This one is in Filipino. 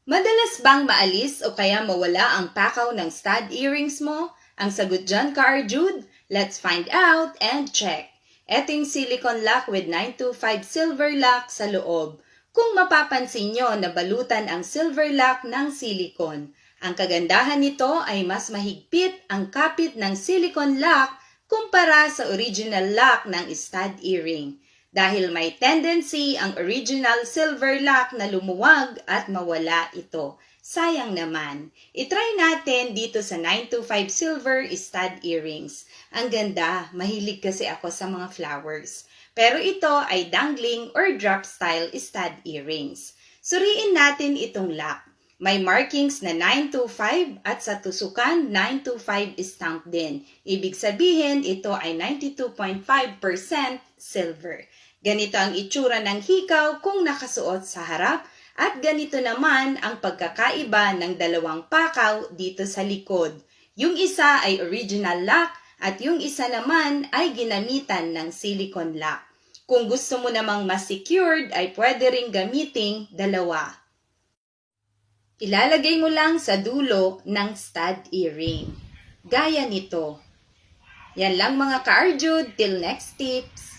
Madalas bang maalis o kaya mawala ang takaw ng stud earrings mo? Ang sagot dyan, ka-Arjud? Let's find out and check. Ito yung silicone lock with 925 silver lock sa loob. Kung mapapansin nyo, nabalutan ang silver lock ng silicone. Ang kagandahan nito ay mas mahigpit ang kapit ng silicone lock kumpara sa original lock ng stud earring. Dahil may tendency ang original silver lock na lumuwag at mawala ito. Sayang naman. I-try natin dito sa 925 silver stud earrings. Ang ganda, mahilig kasi ako sa mga flowers. Pero ito ay dangling or drop style stud earrings. Suriin natin itong lock. May markings na 925 at sa tusukan 925 stamp din. Ibig sabihin ito ay 92.5% silver. Ganito ang itsura ng hikaw kung nakasuot sa harap at ganito naman ang pagkakaiba ng dalawang pakaw dito sa likod. Yung isa ay original lock at yung isa naman ay ginamitan ng silicone lock. Kung gusto mo namang mas secured ay pwede ring gamiting dalawa. Ilalagay mo lang sa dulo ng stud earring. Gaya nito. Yan lang mga ka-Arjud, till next tips!